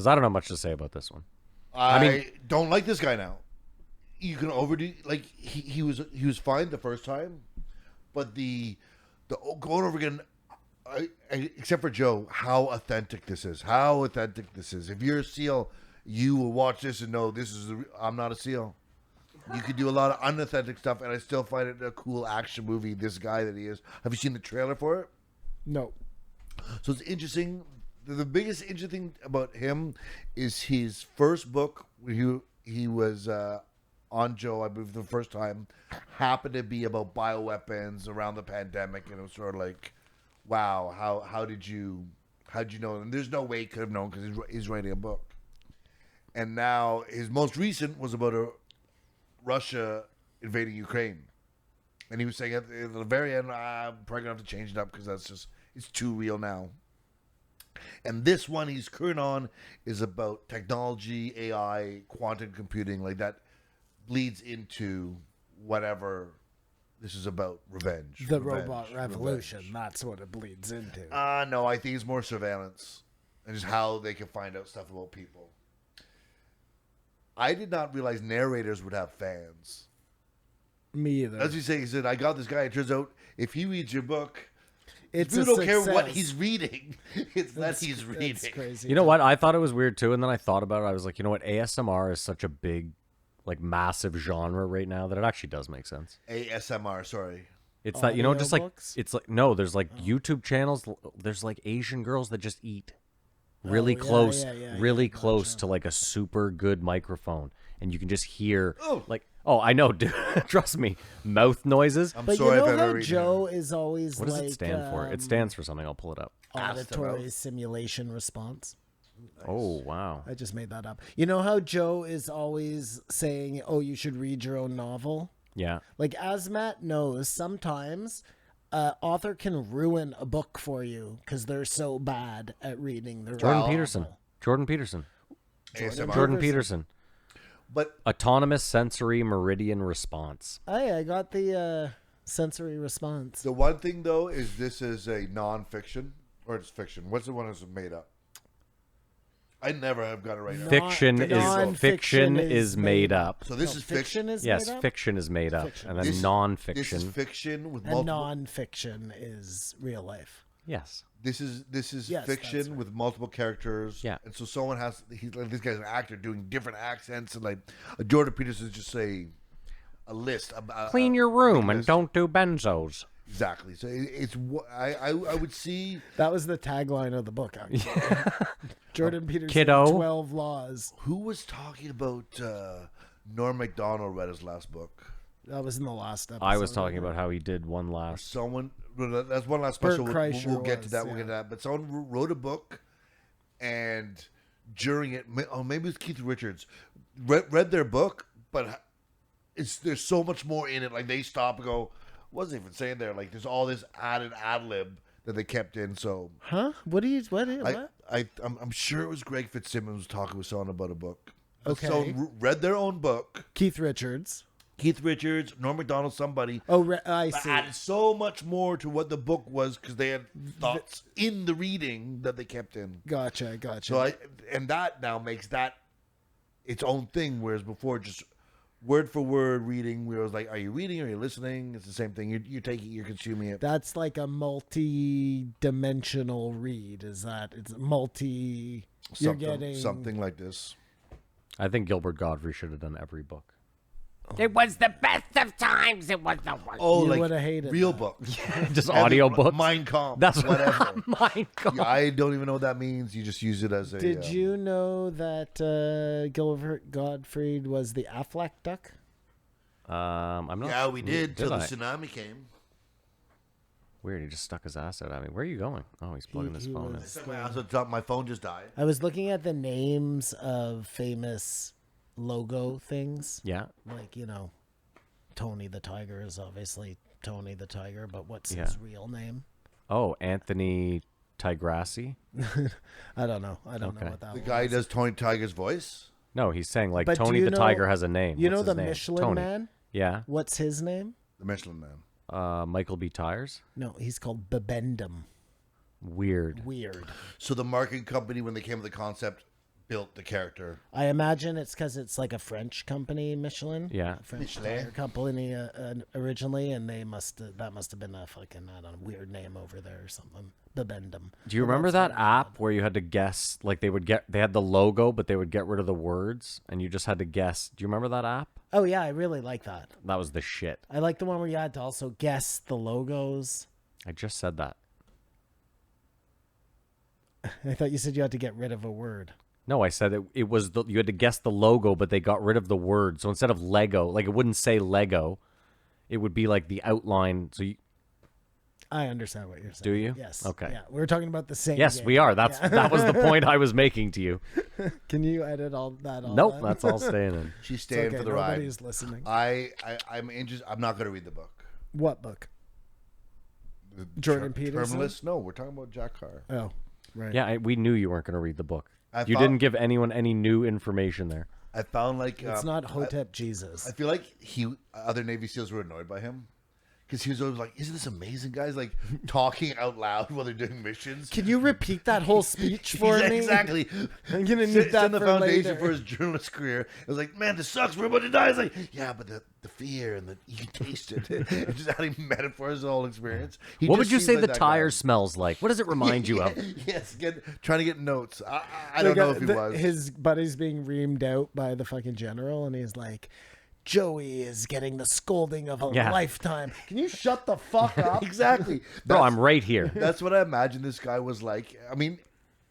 because I don't know much to say about this one. I don't like this guy now. You can overdo like he was fine the first time, but the going over again. Except for Joe, how authentic this is. How authentic this is. If you're a SEAL, you will watch this and know this is. I'm not a SEAL. You could do a lot of unauthentic stuff, and I still find it a cool action movie. This guy that he is. Have you seen the trailer for it? No. So it's interesting. The biggest interesting thing about him is his first book. He was on Joe, I believe, the first time, happened to be about bioweapons around the pandemic, and it was sort of like, wow, how did you know? And there's no way he could have known because he's writing a book. And now his most recent was about Russia invading Ukraine. And he was saying at the very end, I'm probably going to have to change it up because it's too real now. And this one he's current on is about technology, AI, quantum computing, like that bleeds into whatever this is about, revenge. The robot revolution, that's what it bleeds into. No, I think it's more surveillance and just how they can find out stuff about people. I did not realize narrators would have fans. Me either. As you say, he said, I got this guy. It turns out if he reads your book, it's you don't care what he's reading. It's that he's reading. It's crazy. You know what? I thought it was weird too, and then I thought about it. I was like, you know what? ASMR is such a big, like, massive genre right now that it actually does make sense. ASMR, sorry. It's that, you know, just like, Audiobooks? it's like, no, there's like YouTube channels. There's like Asian girls that just eat really close, really close to like a super good microphone. And you can just hear, like, oh, I know, dude. Trust me, mouth noises. But sorry you if know I've how ever Joe is always What does like... it stand for? It stands for something. I'll pull it up. Auditory simulation response. Oh, wow. I just made that up. You know how Joe is always saying, oh, you should read your own novel? Yeah. Like, as Matt knows, sometimes author can ruin a book for you because they're so bad at reading their Jordan own Peterson. novel. Jordan Peterson. ASMR. Jordan Peterson. But Autonomous sensory meridian response. Oh, yeah, I got the sensory response. the one thing, though, is this is a non-fiction, or it's fiction. What's the one that's made up? I never have got it right now. Fiction is made up. So this is fiction. Is Yes, made up? fiction is made up, Fiction. and then This is non-fiction. fiction with And multiple. non-fiction is real life. Yes. This is Yes, that's fiction right. with multiple characters. Yeah. And so someone has. He's like, this guy's an actor doing different accents, and like Jordan Peterson is just a list. Clean your room and don't do benzos. Exactly. So it's I would see. That was the tagline of the book, actually. Jordan Peterson, Kiddo. 12 Laws. Who was talking about Norm Macdonald read his last book? That was in the last episode. I was talking about how he did one last. Someone, that's one last special. Bert We'll Kreischer get to was, that. We'll yeah. get to that. But someone wrote a book, and during it, maybe it's Keith Richards, read their book, but there's so much more in it. Like they stop and go, wasn't even saying there. Like there's all this added ad lib that they kept in. So, Huh? What? I'm sure it was Greg Fitzsimmons was talking with someone about a book. Okay. Someone read their own book. Keith Richards. Keith Richards, Norm Macdonald, somebody. Oh, I But see. added so much more to what the book was because they had thoughts in the reading that they kept in. Gotcha. So and that now makes that its own thing, whereas before just word for word reading, where it was like, are you reading? Are you listening? It's the same thing. You're taking, you're consuming it. That's like a multi-dimensional read. Is that it's multi? You're getting something like this. I think Gilbert Gottfried should have done every book. It was the best of times. It was the worst. Oh, You like would've hated real that. book. Just audio books. Mein Kampf. That's whatever. My God. Yeah, I don't even know what that means. You just use it as a. Did you know that Gilbert Gottfried was the Affleck duck? I'm not. Yeah, we did till the I? tsunami came. Weird. He just stuck his ass out at me. Where are you going? Oh, he's plugging his he phone in. was- My phone just died. I was looking at the names of famous logo things. Yeah. Like, Tony the Tiger is obviously Tony the Tiger, but what's Yeah. his real name? Oh, Anthony Tigrassi. I don't know. I don't know Okay. what that The was. guy does Tony Tiger's voice. No, he's saying like But do Tony you the know- Tiger has a name. You What's know his the name? Michelin Tony. Man? Yeah. What's his name? The Michelin Man. Michael B. Tires. No, he's called Bibendum. Weird. Weird. So the marketing company, when they came with the concept, built the character. I imagine it's because it's like a French company, Michelin. Yeah. A French Michelin. tire company originally, and that must have been a fucking, I don't know, weird name over there or something. Bibendum. Do you remember that app where you had to guess? Like they had the logo, but they would get rid of the words, and you just had to guess. Do you remember that app? Oh yeah, I really like that. That was the shit. I like the one where you had to also guess the logos. I just said that. I thought you said you had to get rid of a word. No, I said it was you had to guess the logo, but they got rid of the word. So instead of Lego, like it wouldn't say Lego, it would be like the outline. So I understand what you're saying. Do you? Yes. Okay. Yeah, we're talking about the same. yes, game. we are. That was the point I was making to you. Can you edit all that? Nope, that's all staying in. She's It's staying okay, for the ride. nobody's listening. I'm interested. I'm not going to read the book. What book? Jordan Peterson? Terminalist? No, we're talking about Jack Carr. Oh, right. Yeah, we knew you weren't going to read the book. You thought- didn't give anyone any new information there. I found like It's not Hotep Jesus. I feel like other Navy SEALs were annoyed by him because he was always like, "Isn't this amazing, guys?" Like talking out loud while they're doing missions. Can you repeat that whole speech for me? Exactly. I'm gonna need It's that in the for foundation later. for his journalist career. It was like, man, this sucks. We're about to die. It's like, yeah, but the fear and you can taste it. And just adding metaphors to the whole experience. He What just would you seems say like the that tire guy. smells like? What does it remind you of? Yes, trying to get notes. I don't know if he was. His buddy's being reamed out by the fucking general, and he's like, Joey is getting the scolding of a Yeah. lifetime. Can you shut the fuck up? Exactly. Bro, That's- I'm right here. That's what I imagine this guy was like. I mean,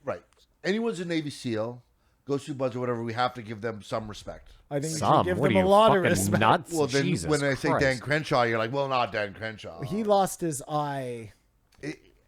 right. Anyone's a Navy SEAL, goes through budget, whatever, we have to give them some respect. I think we should Some. give What them are a you, lot of fucking respect. nuts? Well, then Jesus when I say Dan Christ. Crenshaw, you're like, well, not Dan Crenshaw. He lost his eye.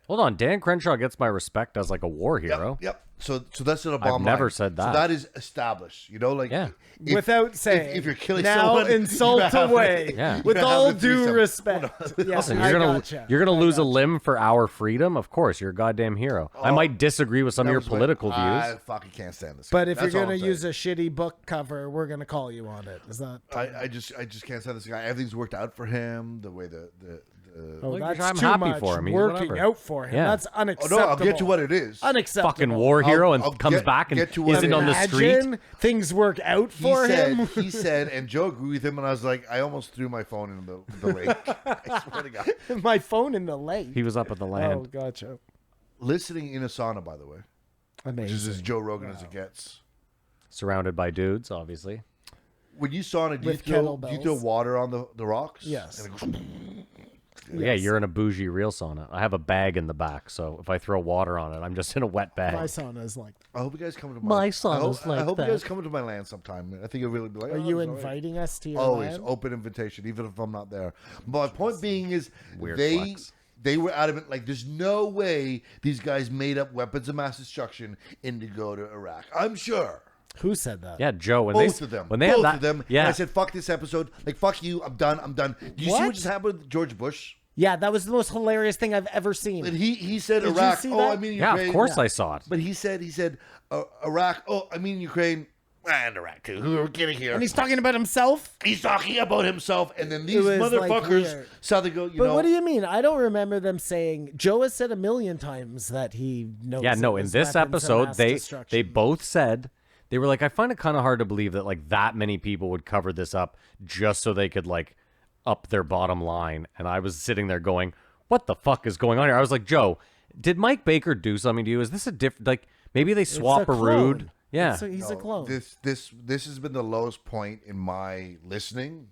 Hold on, Dan Crenshaw gets my respect as like a war hero. Yep. So that's an bomb. never said that. So that is established. You know, like Yeah. Without saying, if you're killing now someone, insult you have- away. Yeah. With you have all a due threesome. respect. Yeah, Listen, I you're gonna gotcha. lose a limb for our freedom. Of course, you're a goddamn hero. I might disagree with some of That your was what- political I views. fucking can't stand this. But if That's you're all gonna I'm use saying. a shitty book cover, we're gonna call you on it. Is that? I just can't stand this guy. Everything's worked out for him. The way the Oh, Well, that's I'm too happy much for him. He's working whatever. out for him. Yeah. That's oh unacceptable. no, I'll get to what it is. Unacceptable. Fucking war hero and I'll comes get- back and get to what isn't it on the is. street. Imagine things work out for him. He said, and Joe agreed with him, and I was like, I almost threw my phone in the lake. I swear to God. My phone in the lake. He was up at the Oh, land, gotcha. Listening in a sauna, by the way, which is as Amazing. Joe Rogan as it gets. surrounded by dudes, obviously. When you sauna, do you With throw kettlebells. water on the rocks? Yes. And it goes, Yeah, you're in a bougie real sauna. I have a bag in the back, so if I throw water on it, I'm just in a wet bag. My sauna is like. I hope you guys come to My my sauna's I like hope that. you guys come to my land sometime. I think it'll really be like. Are oh, you it's all right. inviting us to your Always land? open invitation, even if I'm not there. But my point being is, Weird they flex. they were adamant. Like, there's no way these guys made up weapons of mass destruction in to go to Iraq. I'm sure. Who said that? Yeah, Joe. When Both they of them. when they Both had that, of them. yeah, And I said, fuck this episode. Like, fuck you. I'm done. Do you see What? what just happened with George Bush? Yeah, that was the most hilarious thing I've ever seen. And he said Did you Iraq. see Oh, that? I mean yeah, Ukraine. of course I saw it. But he said Iraq. Oh, I mean Ukraine. And Iraq too. Who are getting here? And he's talking about himself? He's talking about himself, and then these was, like, motherfuckers weird. saw they go. You But know, what do you mean? I don't remember them saying. Joe has said a million times that he knows. Yeah, it no. In was this weapons of episode, mass they destruction. both said they were like, I find it kind of hard to believe that like that many people would cover this up just so they could like up their bottom line. And I was sitting there going, what the fuck is going on here? I was like, Joe, did Mike Baker do something to you? Is this a different like maybe they It's swap a clone. rude? Yeah. He's a clone. This has been the lowest point in my listening.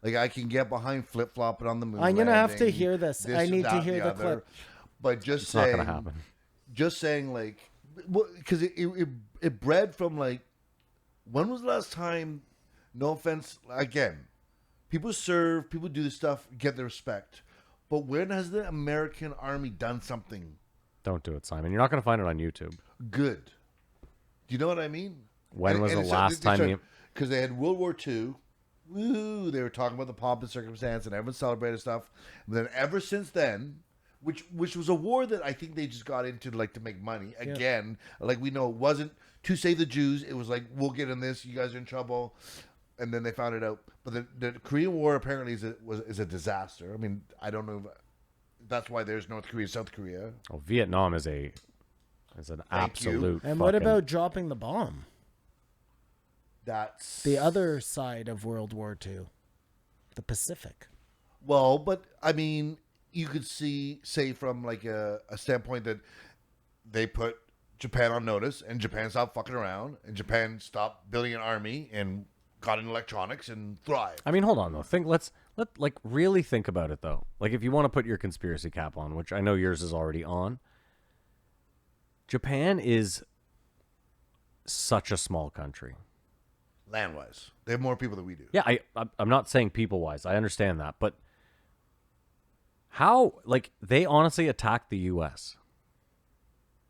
Like, I can get behind flip flopping on the moon. I'm gonna have to landing, hear this. I need to that, hear the other. clip. But just It's not saying, gonna happen. just saying, like, because it bred from like, when was the last time? No offense, again, people serve, people do this stuff, get the respect. But when has the American Army done something Don't do it, Simon. You're not going to find it on YouTube. good? Do you know what I mean? When was the last time you? Because they had World War II. Woo! They were talking about the pomp and circumstance, and everyone celebrated stuff. And then ever since then, which was a war that I think they just got into like to make money again. Like, we know it wasn't to save the Jews. It was like, we'll get in this. You guys are in trouble. And then they found it out. But the Korean War apparently is a disaster. I mean, I don't know. That's why there's North Korea, South Korea. Oh, Vietnam is an Thank you. absolute. And what fucking- about dropping the bomb? That's The other side of World War II, the Pacific. well, but I mean, you could say from like a standpoint that they put Japan on notice, and Japan stopped fucking around, and Japan stopped building an army and got in electronics and thrived. I mean, hold on though. Let like really think about it though. Like if you want to put your conspiracy cap on, which I know yours is already on. Japan is such a small country. Land-wise, they have more people than we do. Yeah, I'm not saying people-wise. I understand that, but how like they honestly attacked the U.S.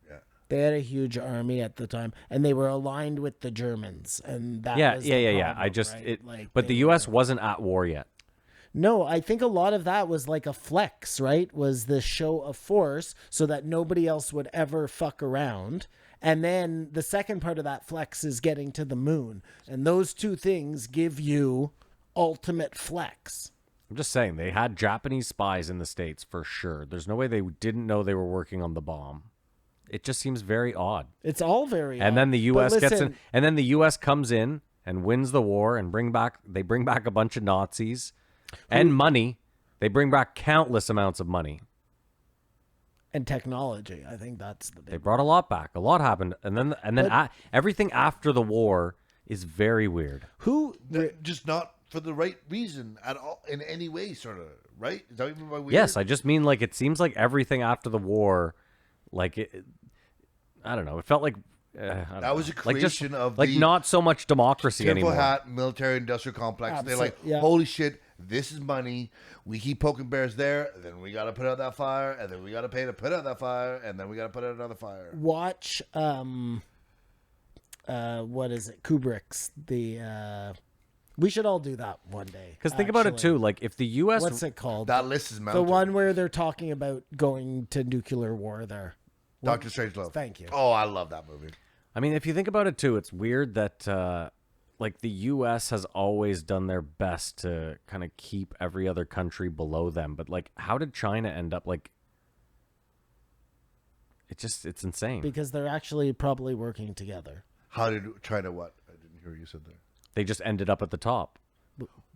Yeah. They had a huge army at the time, and they were aligned with the Germans, and that Yeah. was the I problem, just right? but the they U.S. were- wasn't at war yet. No, I think a lot of that was like a flex, right? Was the show of force so that nobody else would ever fuck around. And then the second part of that flex is getting to the moon. And those two things give you ultimate flex. I'm just saying they had Japanese spies in the States for sure. There's no way they didn't know they were working on the bomb. It just seems very odd. It's all very And odd. then the U.S. But gets in, listen, and then the U.S. comes in and wins the war and bring back a bunch of Nazis and money. They bring back countless amounts of money. and technology. I think that's the They big brought a lot back. A lot happened, and then everything after the war is very weird. Who Just not for the right reason at all, in any way, sort of, right? Is that even by weird? Yes, I just mean like it seems like everything after the war, like I don't know. It felt like That was a like just creation of like the not so much democracy Tinfoil anymore. hat military industrial complex. They're like, Yeah. holy shit, this is money. We keep poking bears there, then we got to put out that fire, and then we got to pay to put out that fire, and then we got to put out another fire. watch what is it? Kubrick's we should all do that one day. Because think about it actually. too. Like if the U.S. What's it called? That list is mounted. The one where they're talking about going to nuclear war there. Dr. Strangelove. Thank you. Oh, I love that movie. I mean, if you think about it too, it's weird that like the U.S. has always done their best to kind of keep every other country below them. But like, how did China end up like? It's insane. Because they're actually probably working together. How did China what? I didn't hear what you said there. They just ended up at the top.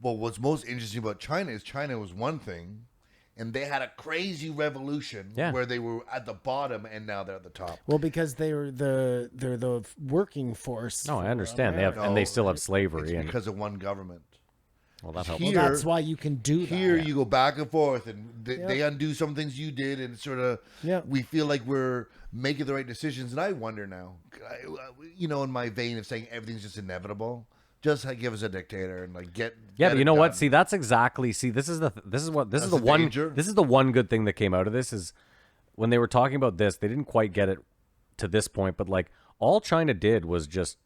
Well, what's most interesting about China is China was one thing, and they had a crazy revolution where they were at the bottom, and now they're at the top. Well, because they're the working force. No, I for understand. They have, America. and they still have It's slavery. And because of one government. well, that helps. Well, Here- that's why you can do that. Here you go back and forth, and they undo some things you did, and sort of we feel like we're making the right decisions. And I wonder now, in my vein of saying everything's just inevitable, just give us a dictator and like get Yeah, but it you know what? done. See, that's exactly. See, this is the one. danger. This is the one good thing that came out of this is when they were talking about this, they didn't quite get it to this point, but like all China did was just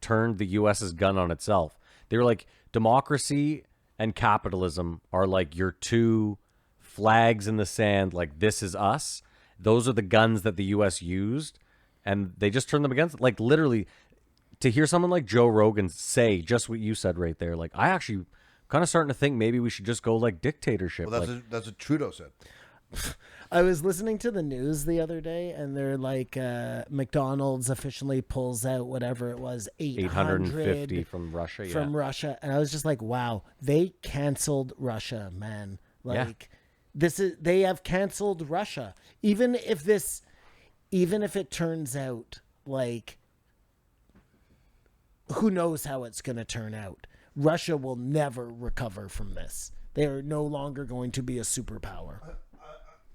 turned the U.S.'s gun on itself. They were like, democracy and capitalism are like your two flags in the sand. Like, this is us. Those are the guns that the U.S. used, and they just turned them against. Like, literally, to hear someone like Joe Rogan say just what you said right there, like, I actually kind of starting to think maybe we should just go like dictatorship. Well, like, that's what Trudeau said. I was listening to the news the other day, and they're like, McDonald's officially pulls out whatever it was, 850 from Russia. Yeah. from Russia, and I was just like, wow, they canceled Russia, man. Like, they have canceled Russia. Even if it turns out like, who knows how it's going to turn out. Russia will never recover from this. They are no longer going to be a superpower.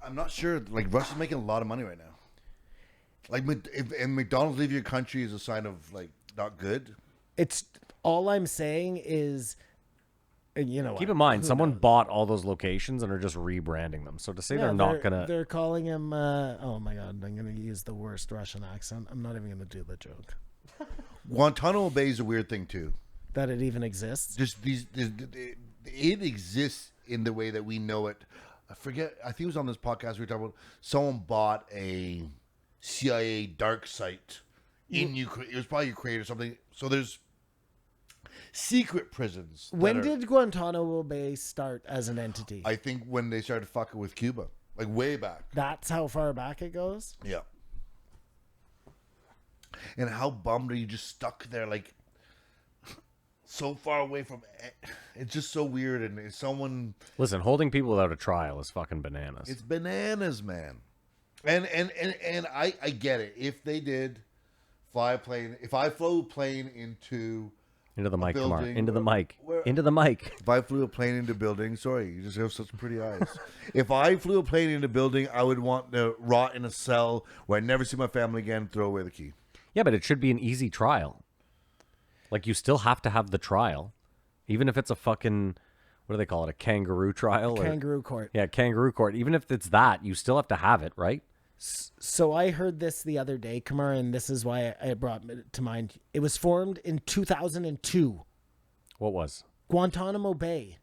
I'm not sure. Like Russia's making a lot of money right now. Like, and McDonald's leave your country is a sign of like not good. It's all I'm saying is, Keep in mind, someone bought all those locations and are just rebranding them. So to say they're not gonna, they're calling him. Oh my god, I'm gonna use the worst Russian accent. I'm not even gonna do the joke. Guantanamo Bay is a weird thing too. That it even exists. Just it exists in the way that we know it. I forget. I think it was on this podcast we were talking about. Someone bought a CIA dark site in Ukraine. It was probably Ukraine or something. So there's secret prisons. When did Guantanamo Bay start as an entity? I think when they started fucking with Cuba, like way back. That's how far back it goes. Yeah. And how bummed are you just stuck there? Like, so far away from. It's just so weird, and it's someone. Listen, holding people without a trial is fucking bananas. It's bananas, man. And I get it. If they did fly a plane, if I flew a plane into the mic, Kamar. building, Into the mic. where- Into the mic. if I flew a plane into a building, sorry, you just have such pretty eyes. If I flew a plane into a building, I would want to rot in a cell where I never see my family again. Throw away the key. Yeah, but it should be an easy trial. Like, you still have to have the trial. Even if it's a fucking, what do they call it? A kangaroo trial? Kangaroo court. Yeah, kangaroo court. Even if it's that, you still have to have it, right? So I heard this the other day, Kamar, and this is why I brought it to mind. It was formed in 2002. What was? Guantanamo Bay.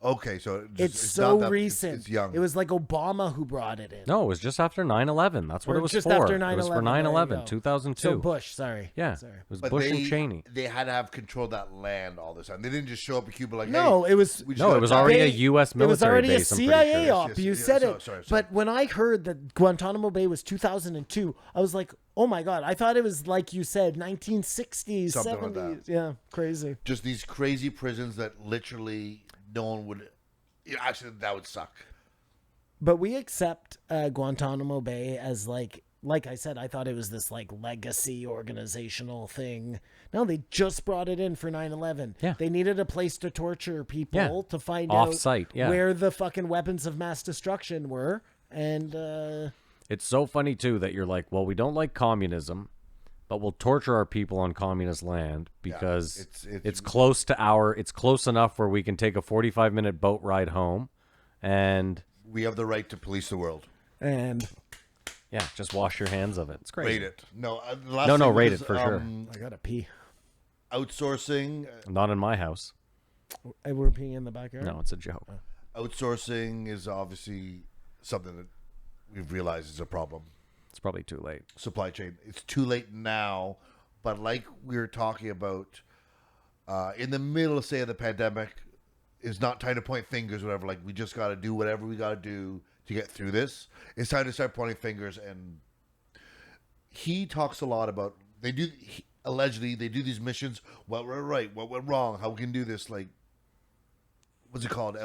Okay, so It's not so that- recent. It's young. It was like Obama who brought it in. No, it was just after 9/11. That's what Or it was just for. after It was 9/11, for there you 9/11, go. 2002. So Bush, sorry. Yeah, Sorry. it was But Bush they, and Cheney. They had to have control of that land all the time. They didn't just show up in Cuba like, No, hey, it was we just No, got it was attacked. already a They- U.S. military It was already base, a I'm pretty CIA sure. op. Yes, You yes, said yeah, it. sorry. But when I heard that Guantanamo Bay was 2002, I was like, oh my God. I thought it was, like you said, 1960s, Something like 70s. that. Yeah, crazy. Just these crazy prisons that literally no one would. Actually, that would suck. But we accept Guantanamo Bay as like I said, I thought it was this like legacy organizational thing. No, they just brought it in for 9/11. Yeah. They needed a place to torture people Yeah. to find Off-site, out yeah. where the fucking weapons of mass destruction were. And It's so funny, too, that you're like, well, we don't like communism, but we'll torture our people on communist land because it's close to it's close enough where we can take a 45-minute boat ride home and, We have the right to police the world. and yeah, just wash your hands of it. It's great. Rate it. No, the last No, thing rate was, it for sure. I gotta pee. Outsourcing. Not in my house. We're peeing in the backyard. No, it's a joke. Outsourcing is obviously something that we've realized is a problem. It's probably too late. Supply chain. It's too late now, but like we were talking about, in the middle, say, of the pandemic, is not time to point fingers or whatever. Like, we just got to do whatever we got to do to get through this. It's time to start pointing fingers. And he talks a lot about, allegedly, they do these missions. What went right? What went wrong? How we can do this? Like, what's it called?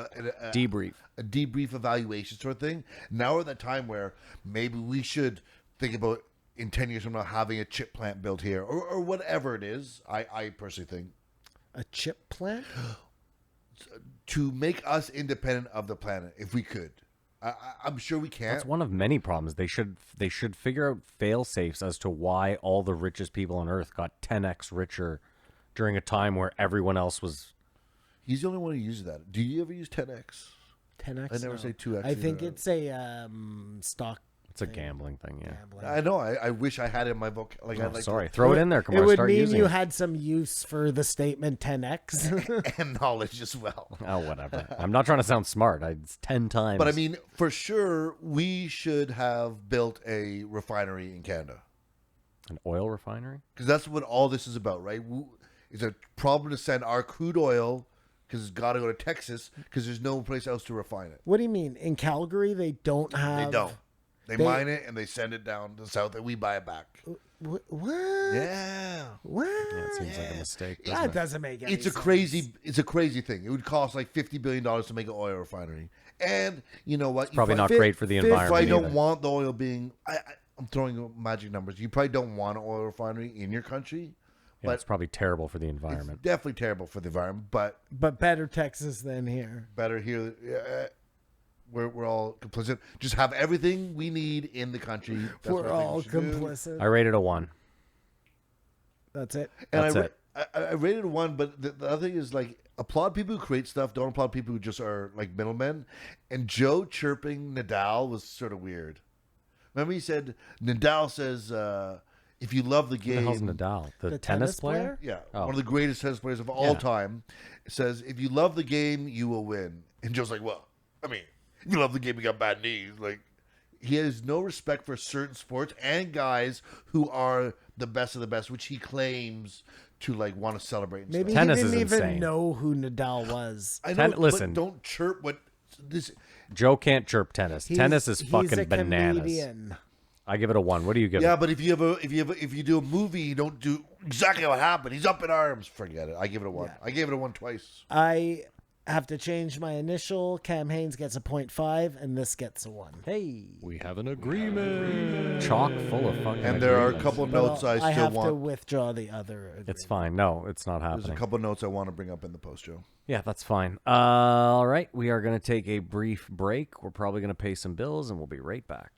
Debrief. A debrief evaluation sort of thing. Now we're at that time where maybe we should think about in 10 years from now having a chip plant built here or whatever it is. I personally think A chip plant? to make us independent of the planet if we could. I'm sure we can't. That's one of many problems. They should figure out fail safes as to why all the richest people on Earth got 10x richer during a time where everyone else was. He's the only one who uses that. Do you ever use 10x? 10x? I never say 2x I think either. it's a stock. It's a gambling thing, yeah. Gambling. I know. I wish I had it in my book. Like, Oh, I'd like sorry, throw it in there. Come It on, would start mean using you it. had some use for the statement 10x. and knowledge as well. Oh, whatever. I'm not trying to sound smart. It's 10 times. But I mean, for sure, we should have built a refinery in Canada. an oil refinery. Because that's what all this is about, right? It's a problem to send our crude oil because it's got to go to Texas because there's no place else to refine it. What do you mean? In Calgary, they don't have. They don't. They mine it and they send it down to the south and we buy it back. What? Yeah. What? Yeah, it seems like a mistake. Doesn't That it? doesn't make any It's a sense. crazy thing. It would cost like $50 billion to make an oil refinery. And you know what? Probably not Fif- great for the fif- You environment. probably don't either. want the oil being... I'm throwing magic numbers. You probably don't want an oil refinery in your country. Yeah, But it's probably terrible for the it's environment. definitely terrible for the environment. But But better Texas than here. better here. We're all complicit. Just have everything we need in the country. That's what We're I think we all should do. complicit. I rated a 1. That's it. And That's it. I rated 1, but the other thing is like applaud people who create stuff. Don't applaud people who just are like middlemen. And Joe chirping Nadal was sort of weird. Remember he said Nadal says if you love the Who game. the hell's Nadal? The tennis player? Yeah, Oh. one of the greatest tennis players of all Yeah. time. Says if you love the game, you will win. And Joe's like, well, I mean, if you love the game, you got bad knees. Like he has no respect for certain sports and guys who are the best of the best, which he claims to like want to celebrate. And Maybe stuff. Tennis he is didn't even insane. know who Nadal was. I know, Listen. but don't chirp what this. Joe can't chirp tennis. Tennis is He's fucking a bananas. comedian. I give it a 1. What do you give Yeah, it? but if you do a movie, you don't do exactly what happened. He's up in arms. Forget it. I give it a 1. I gave it a 1 twice. I have to change my initial. Cam Haines gets a 0.5, and this gets a 1. Hey, We have an agreement. chock full of fucking. And there are a agreements. couple But notes I still have to want. withdraw the other. It's agreement. fine. No, it's not There's happening. a couple notes I want to bring up in the post show. Yeah, that's fine. All right, we are going to take a brief break. We're probably going to pay some bills, and we'll be right back.